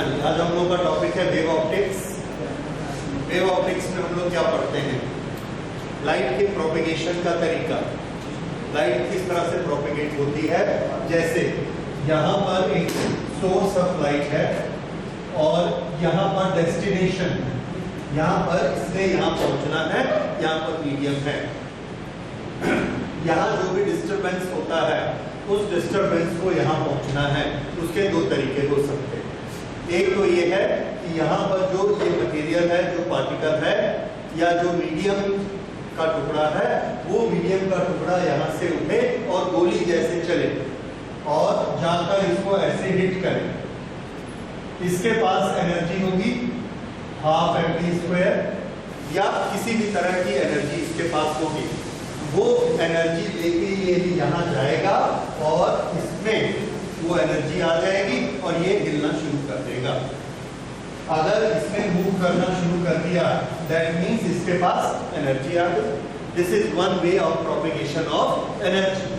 आज हम लोग का टॉपिक है वेव ऑप्टिक्स। वेव ऑप्टिक्स में हम लोग क्या पढ़ते हैं? लाइट के प्रोपेगेशन का तरीका, लाइट किस तरह से प्रोपेगेट होती है। जैसे यहाँ पर एक सोर्स ऑफ लाइट है और यहाँ पर डेस्टिनेशन, यहाँ पर इसने यहाँ पहुँचना है, यहाँ पर मीडियम है। यहाँ जो भी डिस्टरबेंस होता है उस डिस्टरबेंस को यहाँ पहुँचना है। उसके दो तरीके हो सकते हैं। एक तो ये है कि यहाँ पर जो ये मटेरियल है, जो पार्टिकल है या जो मीडियम का टुकड़ा है, वो मीडियम का टुकड़ा यहाँ से उठे और गोली जैसे चले और जाकर इसको ऐसे हिट करे। इसके पास एनर्जी होगी हाफ mv² या किसी भी तरह की एनर्जी इसके पास होगी। वो एनर्जी लेके ये यहाँ जाएगा और इसमें वो एनर्जी आ जाएगी और ये हिलना शुरू कर देगा। अगर इसने मूव करना शुरू कर दिया, दैट मीन्स इसके पास एनर्जी आ गई। This is one way of propagation of energy.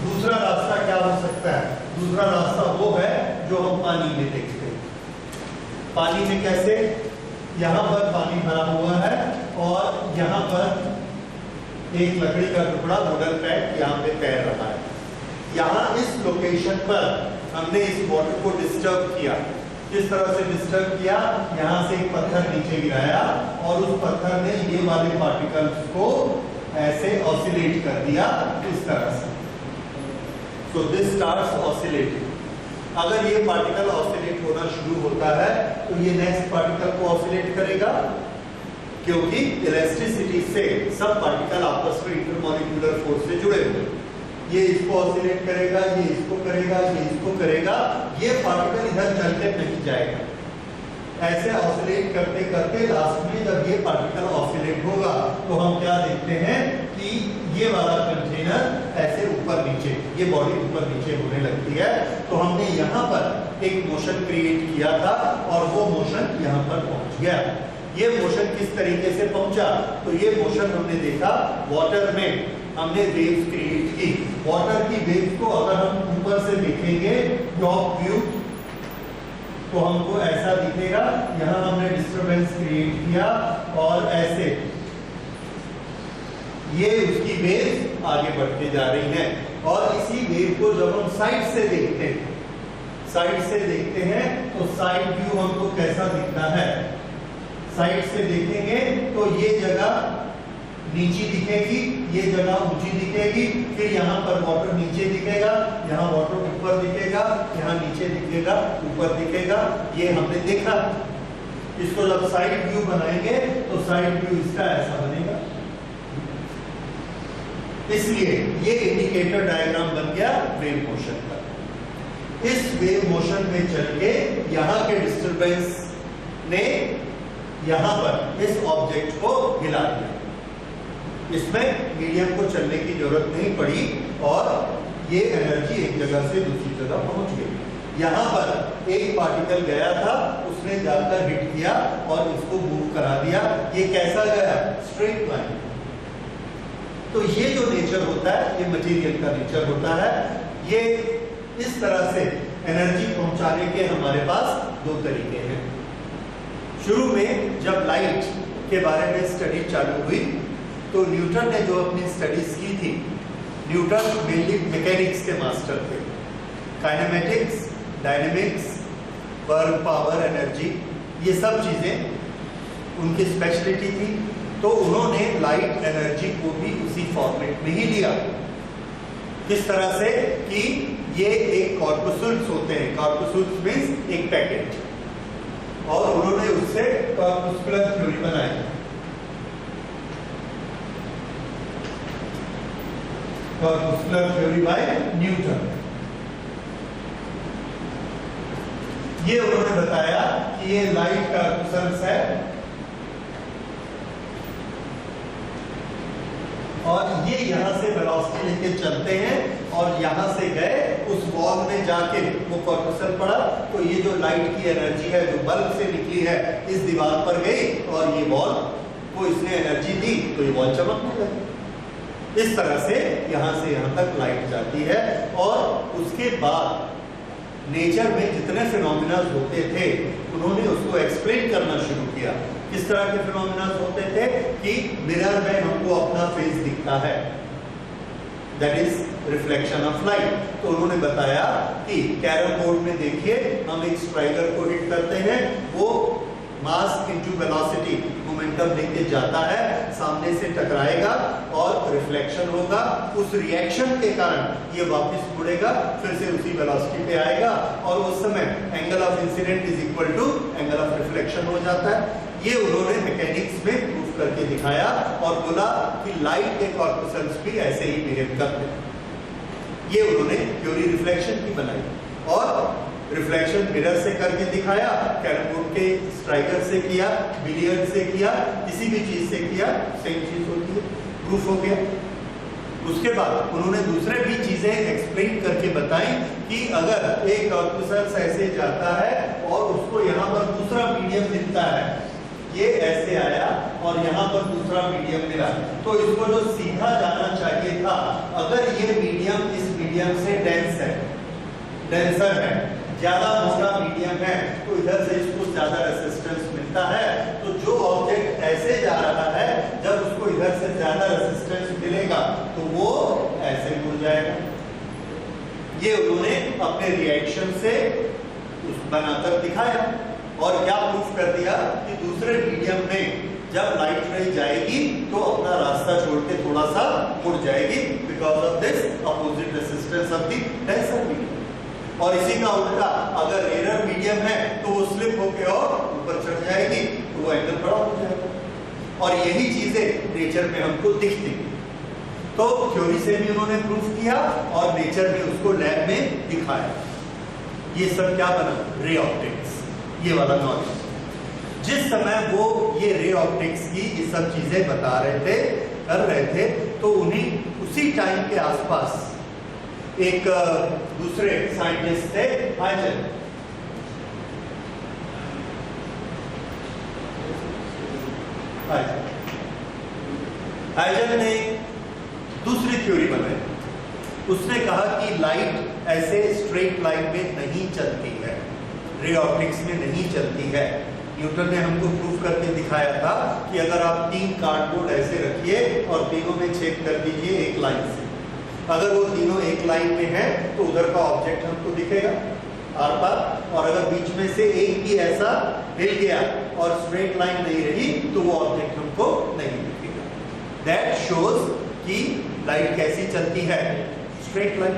दूसरा रास्ता क्या हो सकता है? दूसरा रास्ता वो है जो हम पानी में देखते हैं। पानी में कैसे? यहाँ पर पानी भरा हुआ है और यहाँ पर एक लकड़ी का टुकड़ा वुडन पैड यहाँ पे तैर रहा है। यहाँ इस लोकेशन पर हमने इस वाटर को डिस्टर्ब किया। किस तरह से डिस्टर्ब किया? यहाँ से एक पत्थर नीचे गिराया और उस पत्थर ने ये वाले पार्टिकल्स को ऐसे ऑसिलेट कर दिया इस तरह से। So this starts oscillating. अगर ये पार्टिकल ऑसिलेट होना शुरू होता है तो ये नेक्स्ट पार्टिकल को ऑसिलेट करेगा, क्योंकि इलेक्ट्रिसिटी से सब पार्टिकल आपस में इंटरमॉलिक्यूलर फोर्स से जुड़े हुए। ये इसको ऑसिलेट करेगा, ये इसको करेगा, ये इसको करेगा, ये पार्टिकल इधर चलते नहीं जाएगा। ऐसे ऑसिलेट करते करते लास्ट में जब ये पार्टिकल ऑसिलेट होगा तो हम क्या देखते हैं कि ये वाला कंटेनर ऐसे ऊपर नीचे, ये बॉडी ऊपर नीचे होने लगती है। तो हमने यहाँ पर एक मोशन क्रिएट किया था और वो मोशन यहाँ पर पहुंच गया। ये मोशन किस तरीके से पहुंचा? तो ये मोशन हमने देखा वाटर में, हमने वेव्स क्रिएट की। वाटर की वेव्स को अगर हम ऊपर से देखेंगे टॉप व्यू तो हमको ऐसा दिखेगा। यहाँ हमने डिस्टरबेंस क्रिएट किया और ऐसे ये उसकी वेव्स आगे बढ़ते जा रही हैं। और इसी वेव को जब हम साइड से देखते हैं, साइड से देखते हैं तो साइड व्यू हमको कैसा दिखता है? साइड से देखेंगे तो ये जगह नीची दिखेगी, ये जगह ऊंची दिखेगी, फिर यहाँ पर वाटर नीचे दिखेगा, यहाँ वाटर ऊपर दिखेगा, यहाँ नीचे दिखेगा, ऊपर दिखेगा। ये हमने देखा। इसको जब साइड व्यू बनाएंगे तो साइड व्यू इसका ऐसा बनेगा। इसलिए ये इंडिकेटर डायग्राम बन गया वेव मोशन का। इस वेव मोशन में चल के यहाँ के डिस्टरबेंस ने यहाँ पर इस ऑब्जेक्ट को हिला दिया। इसमें मीडियम को चलने की जरूरत नहीं पड़ी और ये एनर्जी एक जगह से दूसरी जगह पहुंच गई। यहाँ पर एक पार्टिकल गया था, उसने जाकर हिट किया और इसको मूव करा दिया। ये कैसा गया? Straight line. तो ये जो नेचर होता है ये मटेरियल का नेचर होता है। ये इस तरह से एनर्जी पहुंचाने के हमारे पास दो तरीके हैं। शुरू में जब लाइट के बारे में स्टडी चालू हुई तो न्यूटन ने जो अपनी स्टडीज की थी, न्यूटन मेनली मैकेनिक्स के मास्टर थे। Kinematics, dynamics, work, power, energy, ये सब चीजें उनकी स्पेशलिटी थी। तो उन्होंने लाइट एनर्जी को भी उसी फॉर्मेट में ही लिया। किस तरह से कि ये एक कॉर्पसूल्स होते हैं, कॉर्पसूल्स मींस एक पैकेट, और उन्होंने उससे कॉर्पस्कुलर थ्योरी बनाई। Corpuscular theory by Newton. ये उन्होंने बताया कि ये लाइट कॉर्पस्कुलस है और ये यहाँ से वेलोसिटी लेके चलते हैं और यहाँ से गए उस बॉल में जाके वो कॉर्पस्कुलर पड़ा। तो ये जो लाइट की एनर्जी है जो बल्ब से निकली है इस दीवार पर गई और ये बॉल को इसने एनर्जी दी तो ये बॉल चमकने लगी। इस तरह से यहाँ तक लाइट जाती है और उसके बाद नेचर में जितने फिनोमिना होते थे उन्होंने उसको एक्सप्लेन करना शुरू किया। किस तरह के फिनोमिना होते थे कि मिरर में हमको अपना फेस दिखता है, that is reflection of light. तो उन्होंने बताया कि कैरम बोर्ड में देखिए, हम एक स्ट्राइकर को हिट करते हैं, वो मास इनटू वेलोसिटी मोमेंटम लेके जाता है, सामने से टकराएगा और रिफ्लेक्शन होगा। उस रिएक्शन के कारण ये वापस मुड़ेगा, फिर से उसी वेलोसिटी पे आएगा और उस समय angle of incident is equal to angle of reflection हो जाता है। ये उन्होंने मैकेनिक्स में प्रूफ करके दिखाया और बोला कि लाइट के कॉर्पस्कल्स भी ऐसे ही बिहेव करते हैं। ये उन्होंने थ्योरी रिफ्लेक्शन की बनाई और रिफ्लेक्शन मिरर से करके दिखाया, कैरम बोर्ड के स्ट्राइकर से किया, बिलियर्ड से किया, किसी भी चीज से किया, सेम चीज होती है, प्रूफ हो गया। उसके बाद उन्होंने दूसरे भी चीजें एक्सप्लेन करके बताई कि अगर एक कॉर्पस्कल ऐसे जाता है और उसको यहाँ पर दूसरा मीडियम मिलता है, ये ऐसे आया और यहाँ पर दूसरा मीडियम मिला, तो इसको जो सीधा जाना चाहिए था, अगर ये मीडियम इस मीडियम से डेंसर है, ज्यादा मोटा मीडियम है, तो इधर से इसको ज्यादा रेसिस्टेंस मिलता है। तो जो ऑब्जेक्ट ऐसे जा रहा है, जब उसको इधर से ज्यादा रेसिस्टेंस मिलेगा तो वो ऐसे मुड़ जाएगा। ये उन्होंने अपने रिएक्शन से बनाकर दिखाया और क्या प्रूफ कर दिया कि दूसरे मीडियम में जब लाइट रे जाएगी तो अपना रास्ता छोड़ के थोड़ा सा मुड़ जाएगी, because of this opposite resistance of the denser medium. और इसी का उल्टा, अगर रेयर मीडियम है तो वो स्लिप होके और ऊपर चढ़ जाएगी, तो वो एंगल बड़ा हो जाएगा। और यही चीजें नेचर में हमको दिखती। तो थ्योरी से भी उन्होंने प्रूफ किया और नेचर में उसको लैब में दिखाया। ये सब क्या बना? रे ऑप्टिक्स, ये वाला नॉलेज। जिस समय वो ये रे ऑप्टिक्स की ये सब चीजें बता रहे थे, कर रहे थे, तो उन्हीं उसी टाइम के आसपास एक दूसरे साइंटिस्ट थे, हाइजन। हाइजन ने दूसरी थ्योरी बनाई। उसने कहा कि लाइट ऐसे स्ट्रेट लाइन में नहीं चलती है, रे ऑप्टिक्स में नहीं चलती है। न्यूटन ने हमको प्रूफ करके दिखाया था कि अगर आप 3 कार्डबोर्ड ऐसे रखिए और तीनों में छेद कर दीजिए एक लाइन से, अगर वो तीनों एक लाइन में है तो उधर का ऑब्जेक्ट हमको दिखेगा आर पार, और अगर बीच में से एक भी ऐसा हिल गया और स्ट्रेट लाइन नहीं रही तो वो ऑब्जेक्ट हमको नहीं दिखेगा। दैट शोज कि लाइट कैसी चलती है, स्ट्रेट लाइन।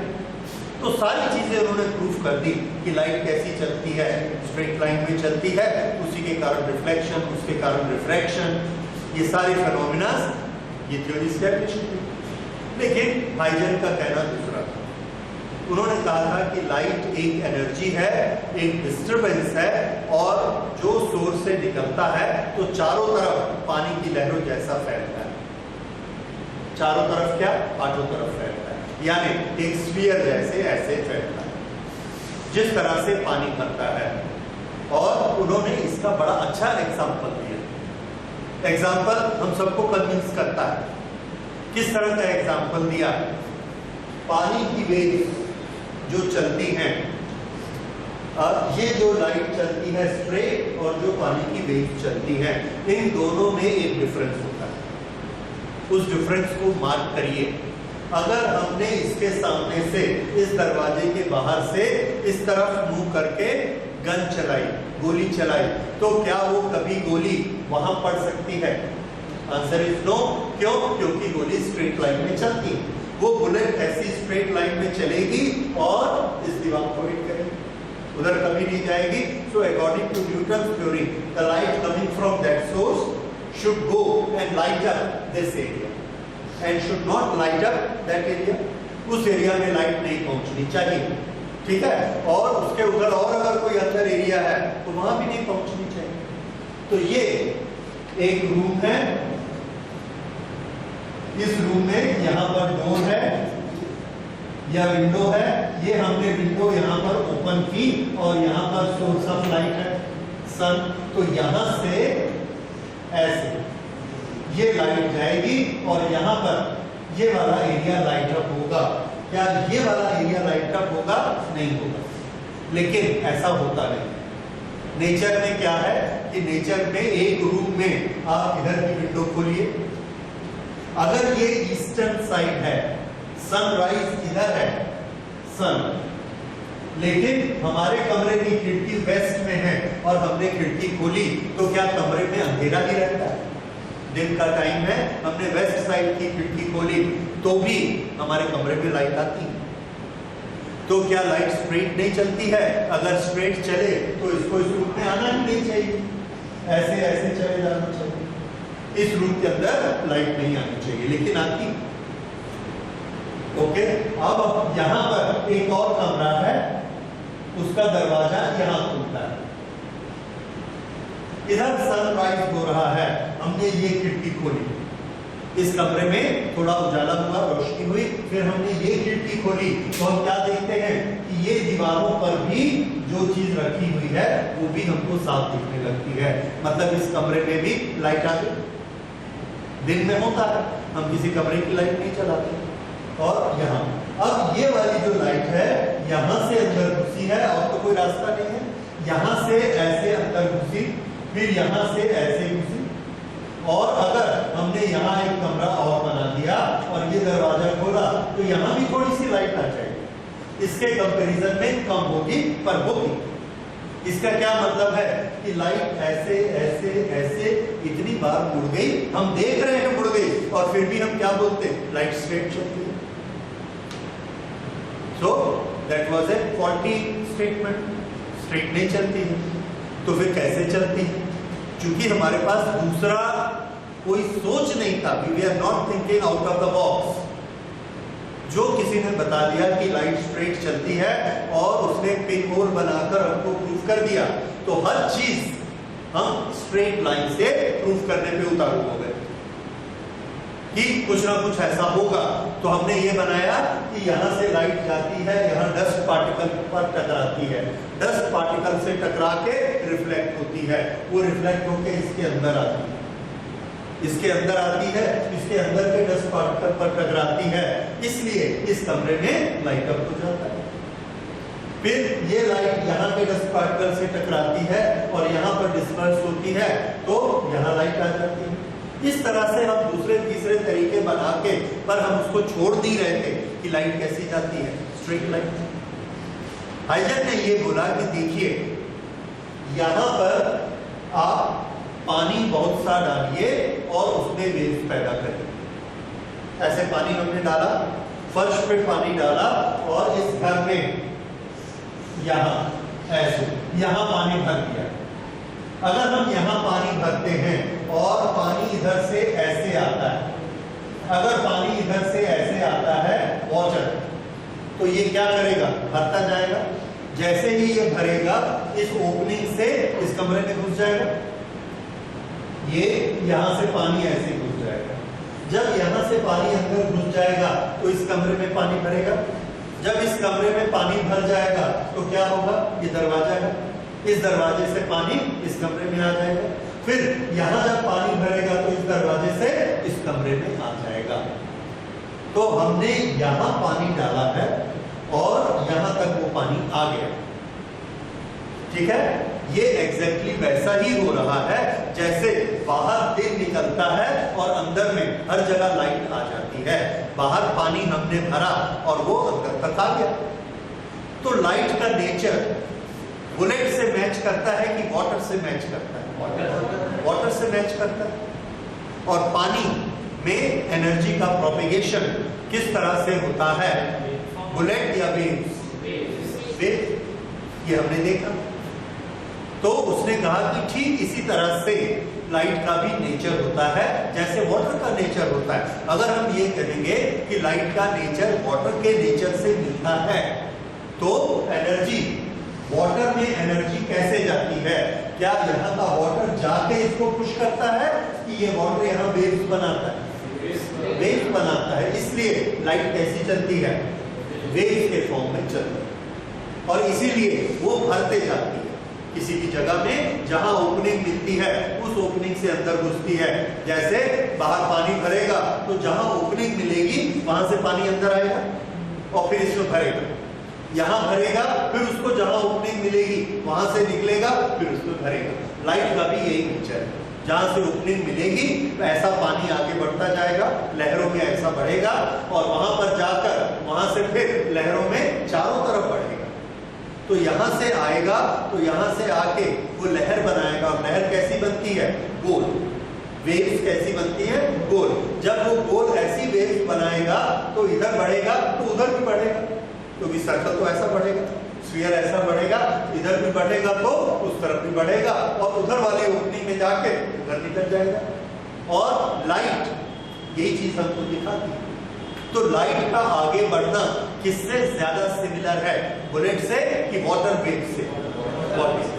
तो सारी चीजें उन्होंने प्रूफ कर दी कि लाइट कैसी चलती है, स्ट्रेट लाइन में चलती है, उसी के कारण रिफ्लेक्शन, उसके कारण रिफ्रैक्शन, ये सारे फिनोमिना ये थ्योरी एस्टैब्लिश की। लेकिन हाइजन का कहना दूसरा था। उन्होंने कहा था कि लाइट एक एनर्जी है, एक डिस्टरबेंस है, और जो सोर्स से निकलता है तो चारों तरफ पानी की लहरों जैसा फैलता है। चारों तरफ क्या? आठों तरफ फैलता है, यानी एक स्फीयर जैसे ऐसे फैलता है, जिस तरह से पानी करता है। और उन्होंने इसका बड़ा अच्छा एग्जाम्पल दिया। एग्जाम्पल हम सबको कन्विंस करता है। किस तरह का एग्जाम्पल दिया? पानी की वेव्स जो चलती हैं, ये जो लाइट चलती है स्ट्रेट और जो पानी की वेव्स चलती हैं, इन दोनों में एक डिफरेंस होता है। उस डिफरेंस को मार्क करिए। अगर हमने इसके सामने से, इस दरवाजे के बाहर से इस तरफ मुंह करके गन चलाई, गोली चलाई, तो क्या वो कभी गोली वहां पड़ सकती है? Answer is no. क्यों? क्योंकि गोली स्ट्रेट लाइन में चलती है। वो बुलेट ऐसी स्ट्रेट लाइन में चलेगी और इस दीवार को हिट करेगी, उधर कभी नहीं जाएगी। So according to Newton's theory, the light coming from that source should go and light up this area and should not light up that area. उस एरिया में लाइट नहीं पहुंचनी चाहिए, ठीक है? और उसके उधर और अगर कोई अंदर एरिया है तो वहां भी नहीं पहुंचनी चाहिए। तो ये एक रूम है, इस रूम में यहाँ पर डोर है या विंडो है, ये हमने विंडो यहाँ पर ओपन की और यहाँ पर सोर्स ऑफ लाइट है सन। तो यहाँ से ऐसे ये लाइट जाएगी और यहाँ पर ये वाला एरिया लाइट अप होगा। क्या ये वाला एरिया लाइट अप होगा? नहीं होगा। लेकिन ऐसा होता नहीं। नेचर में क्या है कि नेचर में एक रूम में आप इधर की विंडो खोलिए, अगर ये ईस्टर्न साइड है, सनराइज इधर है, सन, लेकिन हमारे कमरे की खिड़की वेस्ट में है और हमने खिड़की खोली, तो क्या कमरे में अंधेरा ही रहता है? दिन का टाइम है, हमने वेस्ट साइड की खिड़की खोली तो भी हमारे कमरे में लाइट आती है। तो क्या लाइट स्ट्रेट नहीं चलती है? अगर स्ट्रेट चले तो इसको इस रूम में आना ही नहीं चाहिए, ऐसे ऐसे चले जाना चाहिए। इस रूम के अंदर लाइट नहीं आनी चाहिए, लेकिन आती। ओके, अब यहां पर एक और कमरा है, उसका दरवाजा यहां खुलता है, इधर सनराइज हो रहा है, हमने ये खिड़की खोली, इस कमरे में थोड़ा उजाला हुआ, रोशनी हुई, फिर हमने ये खिड़की खोली तो हम क्या देखते हैं कि ये दीवारों पर भी जो चीज रखी हुई है वो भी हमको साफ दिखने लगती है। मतलब इस कमरे में भी लाइट आ गई। दिन में होता है, हम किसी कमरे की लाइट नहीं चलाते। और यहाँ अब ये वाली जो लाइट है यहाँ से अंदर घुसी है और तो कोई रास्ता नहीं है, यहाँ से ऐसे अंदर घुसी, फिर यहाँ से ऐसे घुसी, और अगर हमने यहाँ एक कमरा और बना दिया और ये दरवाजा खोला तो यहाँ भी थोड़ी सी लाइट आ जाएगी। इसके कंपैरिजन में कम होगी पर होगी। इसका क्या मतलब है कि लाइट ऐसे ऐसे ऐसे इतनी बार मुड़ गई, हम देख रहे हैं मुड़ गई, और फिर भी हम क्या बोलते हैं? लाइट स्ट्रेट चलती है। So that was a faulty statement, straight नहीं चलती है। तो फिर कैसे चलती है? क्योंकि हमारे पास दूसरा कोई सोच नहीं था, we are not thinking out of the box। जो किसी ने बता दिया कि लाइट स्ट्रेट चलती है और उसने पिन होल बनाकर हमको प्रूफ कर दिया, तो हर चीज हम स्ट्रेट लाइन से प्रूफ करने पे उतारू हो गए कि कुछ ना कुछ ऐसा होगा। तो हमने ये बनाया कि यहाँ से लाइट जाती है, यहाँ डस्ट पार्टिकल पर टकराती है, डस्ट पार्टिकल से टकरा के रिफ्लेक्ट होती है, वो रिफ्लेक्ट होके इसके अंदर आती है, इसके अंदर आती है, इसके अंदर के डस्ट पार्टिकल पर टकराती है, इसलिए इस कमरे में लाइट अप हो जाता है। फिर ये लाइट यहाँ के डस्ट पार्टिकल से टकराती है और यहाँ पर डिस्पर्स होती है, तो यहाँ लाइट आ जाती है। इस तरह से हम दूसरे तीसरे तरीके बना के, पर हम उसको छोड़ नहीं रहे थे कि लाइट कैसी जाती है, स्ट्रेट लाइट। हाइजर ने ये बोला कि देखिए यहाँ पर आप पानी बहुत सा डालिए और उसमें वेव्स पैदा करिए। ऐसे पानी हमने डाला, फर्श पे पानी डाला और इस घर में यहाँ ऐसे यहाँ पानी भर दिया। अगर हम यहाँ पानी भरते हैं और पानी इधर से ऐसे आता है, अगर पानी इधर से ऐसे आता है वाटर, तो ये क्या करेगा? भरता जाएगा। जैसे ही ये भरेगा इस ओपनिंग से इस कमरे में घुस जाएगा, ये यहाँ से पानी ऐसे घुस जाएगा। जब यहाँ से पानी अंदर घुस जाएगा तो इस कमरे में पानी भरेगा। जब इस कमरे में पानी भर जाएगा तो क्या होगा? ये दरवाजा है, इस दरवाजे से पानी इस कमरे में आ जाएगा। फिर यहाँ जब पानी भरेगा तो इस दरवाजे से इस कमरे में आ जाएगा। तो हमने यहाँ पानी डाला है और यहाँ तक वो पानी आ गया। ठीक है, ये एग्जैक्टली वैसा ही हो रहा है जैसे बाहर दिन निकलता है और अंदर में हर जगह लाइट आ जाती है। बाहर पानी हमने भरा और वो अंदर तक आ गया। तो लाइट का नेचर बुलेट से मैच करता है कि वाटर से मैच करता है? वाटर से मैच करता है। और पानी में एनर्जी का प्रोपेगेशन किस तरह से होता है? बुलेट या वेव्स? ये हमने देखा। तो उसने कहा कि ठीक इसी तरह से लाइट का भी नेचर होता है जैसे वाटर का नेचर होता है। अगर हम ये कहेंगे कि लाइट का नेचर वाटर के नेचर से मिलता है, तो एनर्जी, वाटर में एनर्जी कैसे जाती है? क्या यहाँ का वाटर जाके इसको पुश करता है कि ये वाटर यहाँ वेव्स बनाता है? वेव्स बनाता है, इसलिए लाइट कैसी चलती है? वेव्स के फॉर्म में चलती है। और इसीलिए वो भरते जाती है किसी भी जगह में जहां ओपनिंग मिलती है उस ओपनिंग से अंदर घुसती है। जैसे बाहर पानी भरेगा तो जहां ओपनिंग मिलेगी वहां से पानी अंदर आएगा और फिर इसमें भरेगा। यहाँ भरेगा, फिर उसको जहां ओपनिंग मिलेगी वहां से निकलेगा, फिर उसको भरेगा। लाइट का भी यही नेचर है, जहां से ओपनिंग मिलेगी तो ऐसा पानी आगे बढ़ता जाएगा, लहरों में ऐसा बढ़ेगा और वहां पर जाकर वहां से फिर लहरों में चारों तरफ बढ़ेगा। तो यहां से आएगा तो यहां से आके वो लहर बनाएगा। और लहर कैसी बनती है? गोल। वेव्स कैसी बनती है? गोल। जब वो गोल ऐसी वेव्स बनाएगा तो इधर बढ़ेगा तो उधर भी बढ़ेगा, क्योंकि सर्कल तो ऐसा बढ़ेगा, स्फीयर ऐसा बढ़ेगा, इधर भी बढ़ेगा तो उस तरफ भी बढ़ेगा और उधर वाली ओपनिंग में जाके उधर निकल जाएगा। और लाइट यही चीज हमको दिखाती है। तो लाइट का आगे बढ़ना किससे ज्यादा सिमिलर है? बुलेट से कि वाटर वेव से? वाटर से।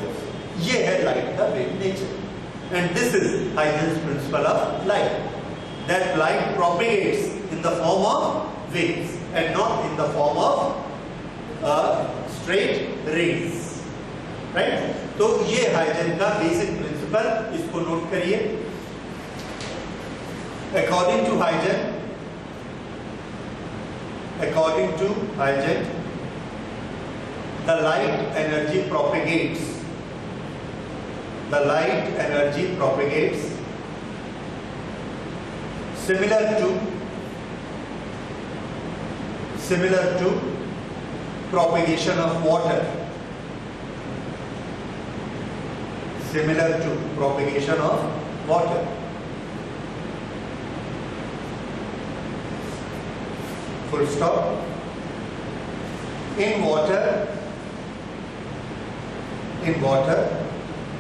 ये है लाइट का wave nature. And this is Huygens principle of light, that light propagates in the form of waves and not in the form of straight rays, right? तो ये Huygens का basic principle, इसको note करिए। According to Huygens, the light energy propagates similar to propagation of water, similar to propagation of water. Full stop. In water,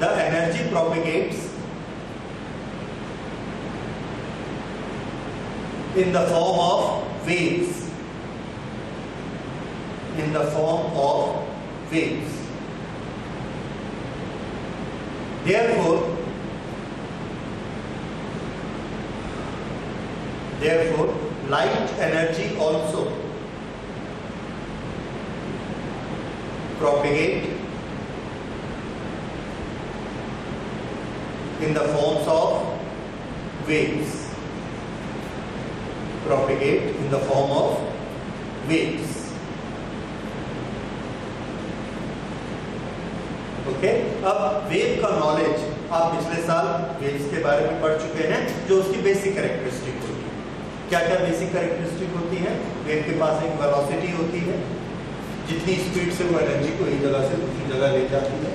the energy propagates in the form of waves. Therefore, light energy also propagate in the forms of waves. Okay, अब wave का knowledge आप पिछले साल waves के बारे में पढ़ चुके हैं, जो उसकी बेसिक कैरेक्टरिस्टिक होती है। क्या क्या बेसिक कैरेक्टरिस्टिक होती है? वेव के पास एक वेलोसिटी होती है, जितनी स्पीड से वो एनर्जी को एक जगह से दूसरी जगह ले जाती है।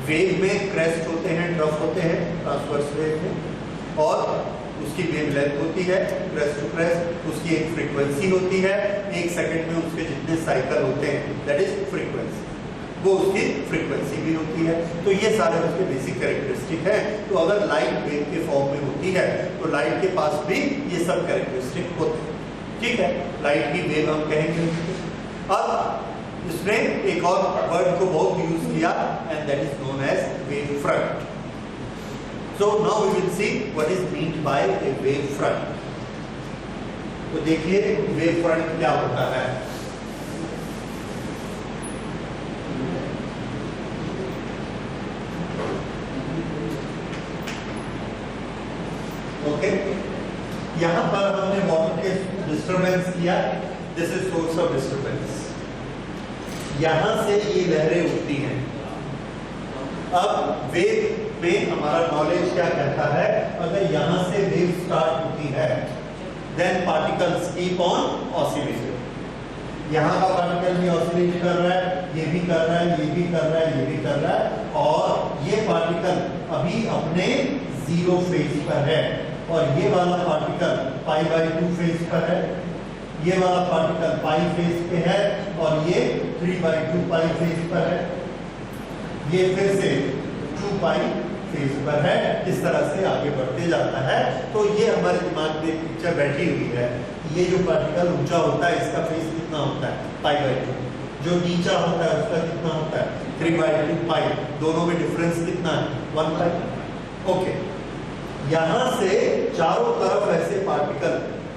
वेव में क्रेस्ट होते हैं, ट्रफ होते हैं ट्रांसवर्स वेव में, और उसकी वेव लेंथ होती है क्रेस्ट टू क्रेस्ट, उसकी एक फ्रीक्वेंसी होती है, एक सेकंड में उसके जितने साइकिल होते हैं दैट इज फ्रीक्वेंसी, वो उसकी फ्रीक्वेंसी भी होती है। तो ये सारे उसके बेसिक कैरेक्टरिस्टिक है। तो अगर लाइट वेव के फॉर्म में होती है तो लाइट के पास भी ये सब कैरेक्टरिस्टिक होते हैं, ठीक है। लाइट की वेव हम कहेंगे। अब इसने एक और वर्ड को बहुत यूज किया and that is known as wave front. So now we will see what is meant by a wave front. तो देखिए वेव फ्रंट क्या होता है। ओके, यहां पर हमने वाटर के डिस्टरबेंस किया, this is source of disturbance. यहां से ये लहरें उठती हैं। अब वेव में हमारा नॉलेज क्या कहता है? अगर यहां से वेव स्टार्ट होती है then particles keep on oscillating. यहां का पार्टिकल भी ऑसिलेट कर रहा है, ये भी कर रहा है, ये भी कर रहा है, ये भी कर रहा है, और ये पार्टिकल अभी अपने जीरो फेज पर है, और ये वाला पार्टिकल π/2 फेज पर है, ये वाला पार्टिकल पाई फेज पे है, और ये 3/2 पाई फेज पर है, ये फिर से 2 पाई फेज पर है। इस तरह से आगे बढ़ते जाता है। तो ये हमारे दिमाग में पिक्चर बैठी हुई है। ये जो पार्टिकल ऊंचा होता है इसका फेज कितना होता है? π/2। जो नीचा होता है उसका कितना होता है? 3/2 पाई। दोनों में डिफरेंस कितना है? 1 पाई। ओके, यहां से चारों तरफ ऐसे पार्टिकल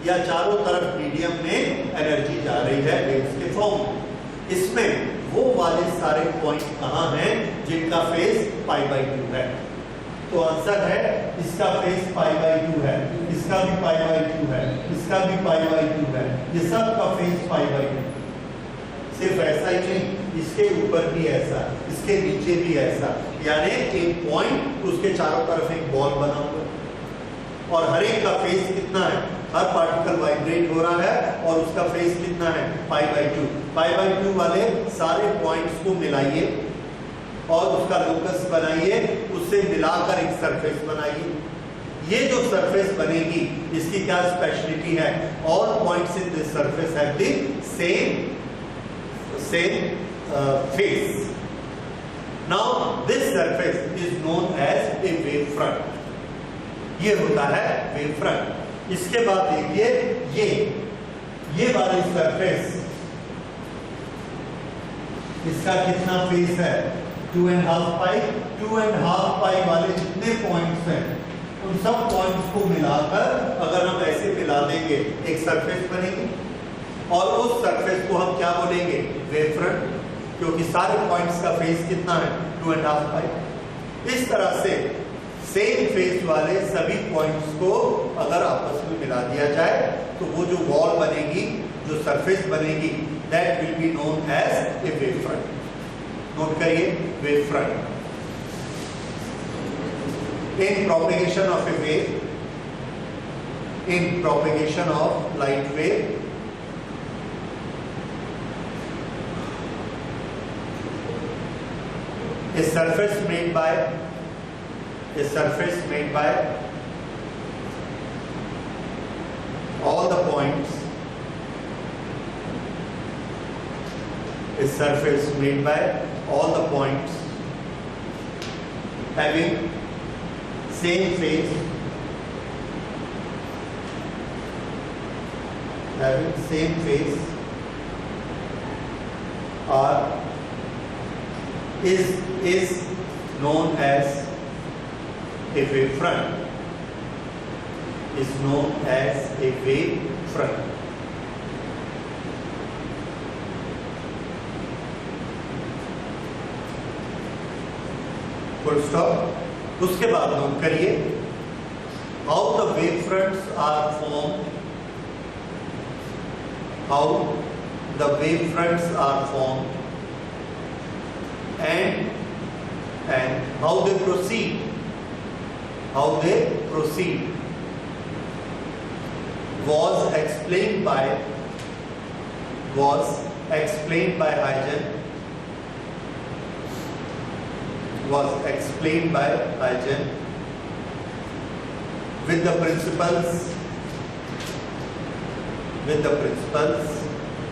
या चारों तरफ मीडियम में एनर्जी जा रही है वेव्स के फॉर्म में। इसमें वो वाले सारे पॉइंट कहां हैं जिनका फेज π/2 है? तो आंसर है इसका फेज π/2 है, इसका भी π/2 है, इसका भी π/2 है, ये सब का फेज π/2। सिर्फ ऐसा ही नहीं, इसके ऊपर भी ऐसा, इसके नीचे भी ऐसा, यानी एक पॉइंट उसके चारों तरफ एक बॉल बना हुआ है और हर एक का फेस कितना है, हर पार्टिकल वाइब्रेट हो रहा है और उसका फेस कितना है π/2। π/2 वाले सारे पॉइंट्स को मिलाइए और उसका लोकस बनाइए, उससे मिलाकर एक सरफेस बनाइए। ये जो सरफेस बनेगी इसकी क्या स्पेशलिटी है, all points in this surface have the same phase. Now this surface is known as a wave front. ये होता है वेव फ्रंट। इसके बाद देखिए ये वाली सरफेस, इसका कितना फेस है 2.5 पाई। 2.5 पाई वाले जितने पॉइंट्स हैं उन सब पॉइंट्स को मिलाकर अगर हम ऐसे मिला देंगे एक सरफेस बनेगी और उस सरफेस को हम क्या बोलेंगे वेव फ्रंट, क्योंकि सारे पॉइंट्स का फेस कितना है 2.5 पाई। इस तरह से सेम फेस वाले सभी पॉइंट्स को अगर आपस में मिला दिया जाए तो वो जो वॉल बनेगी, जो सरफेस बनेगी, that will be known as a wave front. Note करिए wave front. In propagation of a wave, in propagation of light wave, a surface made by all the points, a surface made by all the points having same phase, or is known as a wave front. Is known as a wave front. Full stop. उसके बाद note करिए how the wave fronts are form, how the wave fronts are form and how they proceed, was explained by Huygens with the principles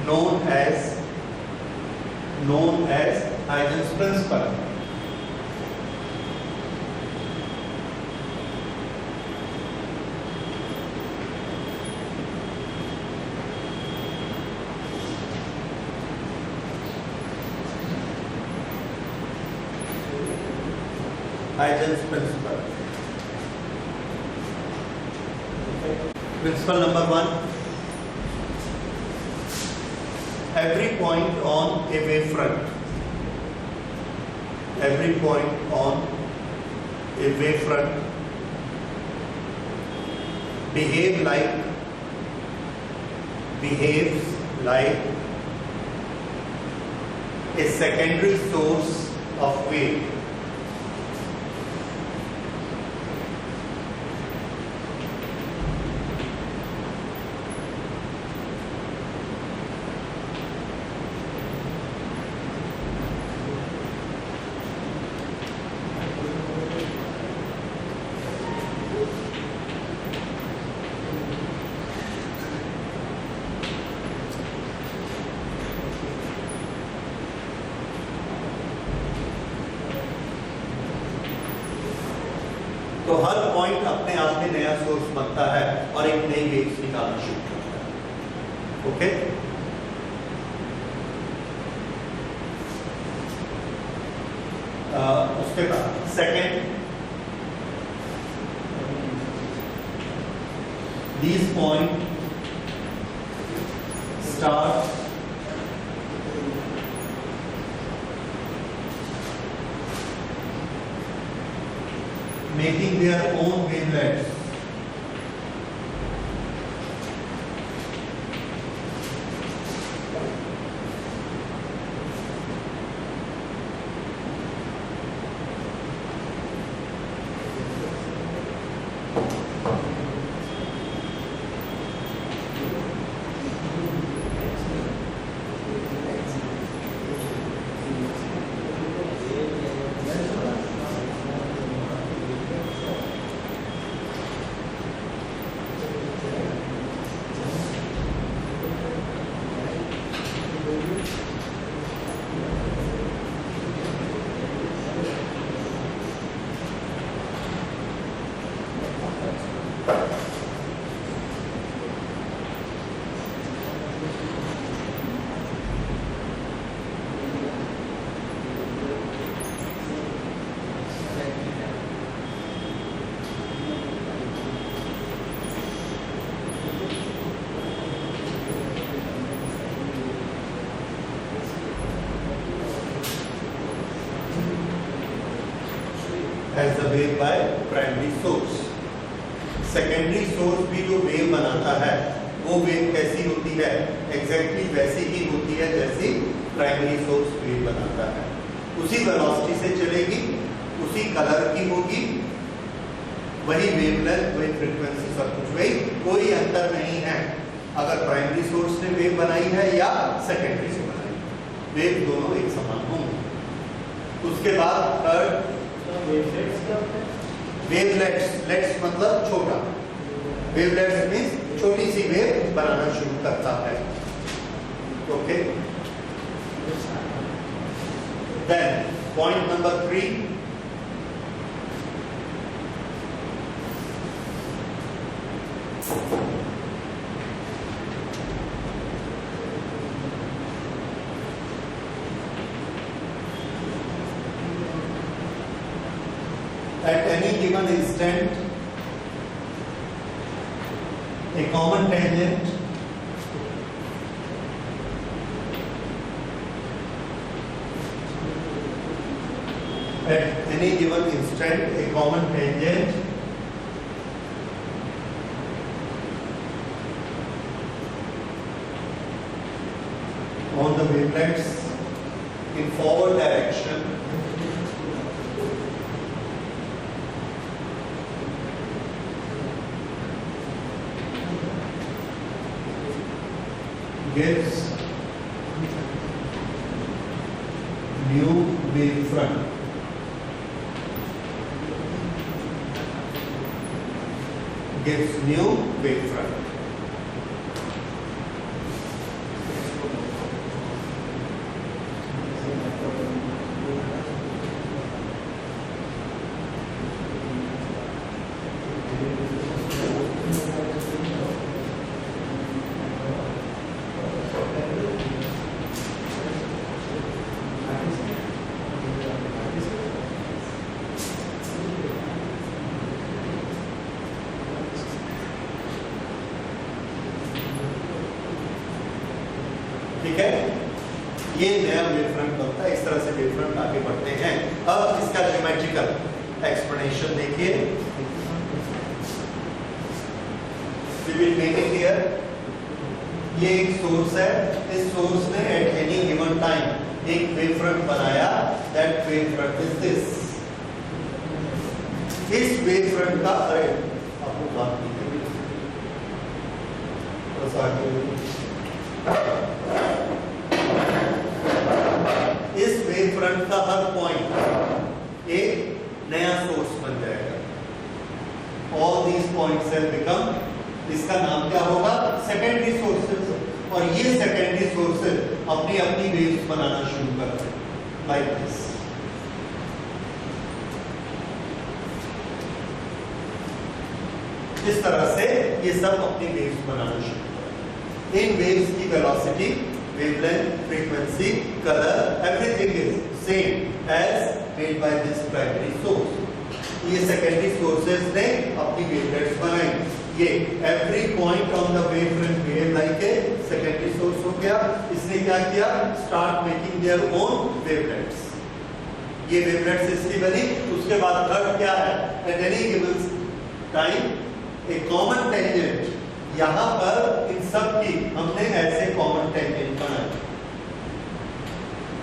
known as Huygens principle. Huygens principle. Principle number 1. Every point on a wave front, behaves like a secondary source of wave. तो हर point अपने आप में नया source बनता है और एक नई वेव्स निकालना शुरू करता है। ओके, उसके बाद second, these point start making their own wavelets. As the wave by primary source. Secondary source भी जो वेव बनाता है वो वेव कैसी होती है? एग्जैक्टली वैसी ही होती है जैसी प्राइमरी सोर्स वेव बनाता है। उसी वेलोसिटी से चलेगी, उसी कलर की होगी, वही वेवलेंथ, वही फ्रीक्वेंसी, सब कुछ वही, कोई अंतर नहीं है अगर प्राइमरी सोर्स ने वेव बनाई है या सेकेंडरी से बनाई है, वेव दोनों एक समान होंगे। उसके बाद थर्ड वेवलेट्स, लेट्स मतलब छोटा, वेवलेट्स मींस छोटी सी वेव बनाना शुरू करता है। Okay, then point number 3, at any given instant a common tangent at any given instant a common tangent on the wavelengths in forward direction gives new wavefront. Gives new wavefront. ठीक है, ये नया wavefront बनता है। इस तरह से wavefront आगे बढ़ते हैं। अब इसका ज्योमेट्रिकल एक्सप्लेनेशन देखिए। We will make it here. ये एक सोर्स है, इस सोर्स ने एट एनी गिवन टाइम एक वेवफ्रंट बनाया, दैट वेवफ्रंट इज दिस। इस वेवफ्रंट का आपको बात नहीं इस वेवफ्रंट का हर पॉइंट एक नया सोर्स बन जाएगा। All these points have become, इसका नाम क्या होगा? Secondary sources. और ये सेकेंडरी सोर्सेज अपनी अपनी वेव्स बनाना शुरू करते हैं लाइक दिस। इस तरह से ये सब अपनी वेव्स बनाना शुरू करते हैं। इन वेव्स की velocity, wavelength, frequency, color, everything is same as made by this primary source. ये secondary sources ने अपनी wavelets बनाई। ये every point on the wavefront behave like a secondary source हो गया। इसने क्या किया? Start making their own wavelets। ये wavelets इसकी बनी। उसके बाद थर्ड क्या है? At any given time a common tangent, यहां पर इन सब की हमने ऐसे कॉमन टेंजेंट बनाए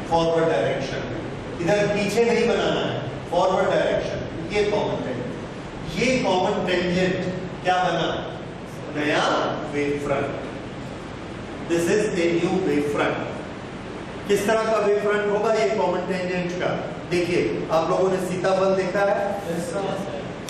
फॉरवर्ड डायरेक्शन में। इधर पीछे नहीं बनाना है, फॉरवर्ड डायरेक्शन। ये कॉमन टेंजेंट, ये कॉमन टेंजेंट क्या बना? नया wave front. This is a new wave front. किस तरह का वेव फ्रंट होगा ये कॉमन टेंजेंट का? देखिए, आप लोगों ने सीताफल देखा है?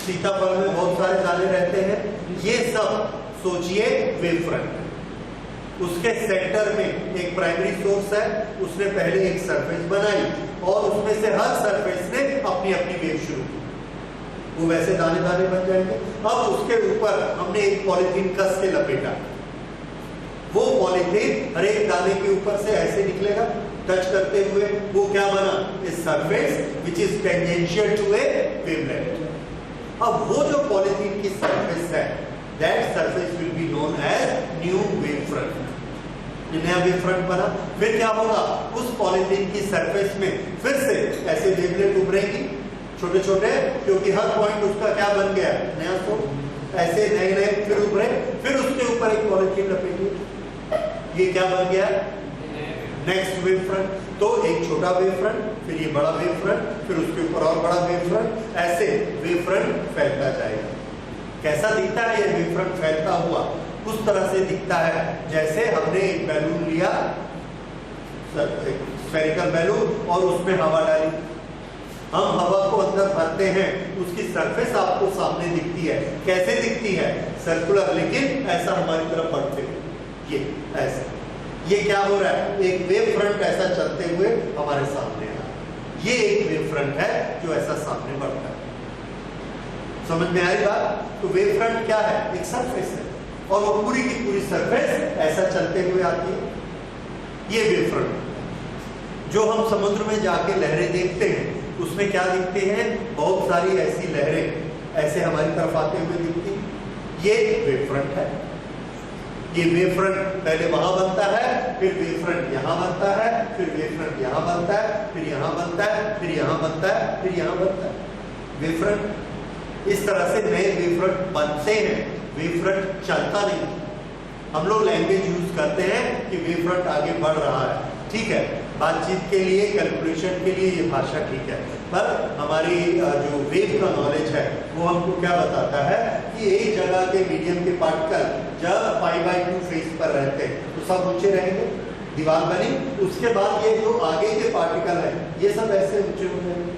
सीताफल में बहुत सारे दाने रहते हैं। ये सब सोचिए वेव फ्रंट। उसके सेंटर में एक प्राइमरी सोर्स है, उसने पहले एक सरफेस बनाई और उसमें से हर सरफेस ने अपनी अपनी वेव शुरू की। वो वैसे दाने दाने बन जाएंगे। अब उसके ऊपर हमने एक पॉलीथीन कस के लपेटा। वो पॉलीथीन हर एक दाने के ऊपर से ऐसे निकलेगा, टच करते हुए वो क्या बना? इस surface which is tangential to a wavelet. अब वो जो पॉलीथीन की सरफेस है, that surface will be known as new wavefront। नया वेवफ्रंट बना। फिर क्या होगा? उस पॉलीथीन की सरफेस में फिर से ऐसे वेवलेट उभरेगी, छोटे छोटे, क्योंकि हर पॉइंट उसका क्या बन गया, नया सोर्स। ऐसे नए नए फिर उभरे, फिर उसके ऊपर एक पॉलीथीन लपेटी, ये क्या बन गया, नेक्स्ट वेव फ्रंट। तो एक छोटा वेव फ्रंट, फिर ये बड़ा वेव फ्रंट, फिर उसके ऊपर और बड़ा वेव फ्रंट, ऐसे वेव फ्रंट फैलता जाएगा। कैसा दिखता है ये वेव फ्रंट फैलता हुआ, उस तरह से दिखता है जैसे हमने एक बैलून लिया, स्फेरिकल बैलून, और उसमें हवा डाली। हम हवा को अंदर भरते हैं, उसकी सरफेस आपको सामने दिखती है। कैसे दिखती है, सर्कुलर, लेकिन ऐसा हमारी तरफ बढ़ते हुए, ये ऐसे। ये क्या हो रहा है, एक वेव फ्रंट ऐसा चलते हुए हमारे सामने आ रहा है। ये एक वेव फ्रंट है जो ऐसा सामने बढ़ता है। समझ में आई बात? तो वेव फ्रंट क्या है, एक सरफेस है, और वो पूरी की पूरी सरफेस ऐसा चलते हुए आती है। ये वेव फ्रंट जो हम समुद्र में जाके लहरें देखते हैं, उसमें क्या दिखते हैं, बहुत सारी ऐसी लहरें ऐसे हमारी तरफ आते हुए दिखती हैं। ये वेव फ्रंट है। ये वेव फ्रंट पहले वहां बनता है, फिर वेव फ्रंट यहां बनता है, फिर वेव फ्रंट यहां बनता है, फिर यहां बनता है, फिर यहां बनता है, फिर यहां बनता है। वेव फ्रंट इस तरह से नए वेव फ्रंट बनते हैं। वेव फ्रंट चलता नहीं। हम लोग लैंग्वेज यूज करते हैं कि वेव फ्रंट आगे बढ़ रहा है, ठीक है, बातचीत के लिए, कैलकुलेशन के लिए ये भाषा ठीक है, पर हमारी जो वेव का नॉलेज है वो हमको क्या बताता है कि एक जगह के मीडियम के पार्टिकल जब π/2 फेज पर रहते हैं तो सब ऊंचे रहेंगे, दीवार बनी, उसके बाद ये जो आगे के पार्टिकल है ये सब ऐसे ऊंचे हो जाएंगे।